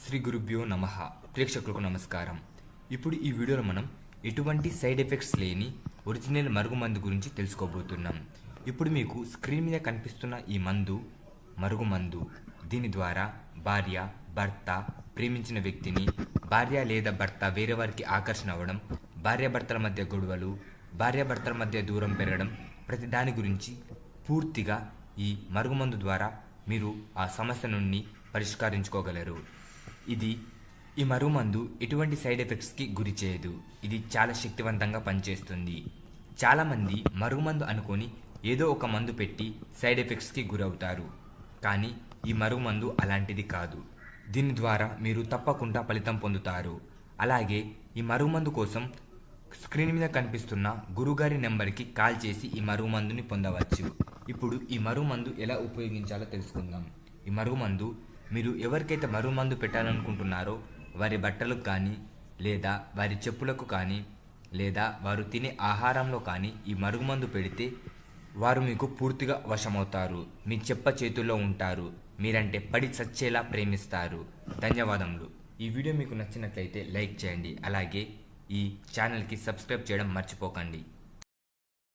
శ్రీ గురుభ్యో నమః. ప్రేక్షకులకు నమస్కారం. ఇప్పుడు ఈ వీడియోలో మనం ఎటువంటి సైడ్ ఎఫెక్ట్స్ లేని ఒరిజినల్ మరుగుమందు గురించి తెలుసుకోబోతున్నాం. ఇప్పుడు మీకు స్క్రీన్ మీద కనిపిస్తున్న ఈ మందు మరుగుమందు. దీని ద్వారా భార్య, భర్త, ప్రేమించిన వ్యక్తిని భార్య లేదా భర్త వేరే వారికి ఆకర్షణ అవ్వడం, భార్యాభర్తల మధ్య గొడవలు, భార్యాభర్తల మధ్య దూరం పెరగడం, ప్రతి దాని గురించి పూర్తిగా ఈ మరుగుమందు ద్వారా మీరు ఆ సమస్య నుండి పరిష్కరించుకోగలరు. ఈ మరుగుమందు ఎటువంటి సైడ్ ఎఫెక్ట్స్కి గురి చేయదు. ఇది చాలా శక్తివంతంగా పనిచేస్తుంది. చాలామంది మరుగుమందు అనుకొని ఏదో ఒక మందు పెట్టి సైడ్ ఎఫెక్ట్స్కి గురవుతారు. కానీ ఈ మరుగుమందు అలాంటిది కాదు. దీని ద్వారా మీరు తప్పకుండా ఫలితం పొందుతారు. అలాగే ఈ మరుగుమందు కోసం స్క్రీన్ మీద కనిపిస్తున్న గురుగారి నెంబర్కి కాల్ చేసి ఈ మరుగుమందుని పొందవచ్చు. ఇప్పుడు ఈ మరుగుమందు ఎలా ఉపయోగించాలో తెలుసుకుందాం. ఈ మరుగుమందు మీరు ఎవరికైతే మరుగుమందు పెట్టాలనుకుంటున్నారో వారి బట్టలకు కానీ, లేదా వారి చెప్పులకు కానీ, లేదా వారు తినే ఆహారంలో కానీ ఈ మరుగుమందు పెడితే వారు మీకు పూర్తిగా వశమవుతారు. మీ చెప్ప చేతుల్లో ఉంటారు. మీరంటే పడి చచ్చేలా ప్రేమిస్తారు. ధన్యవాదములు. ఈ వీడియో మీకు నచ్చినట్లయితే లైక్ చేయండి. అలాగే ఈ ఛానల్కి సబ్స్క్రైబ్ చేయడం మర్చిపోకండి.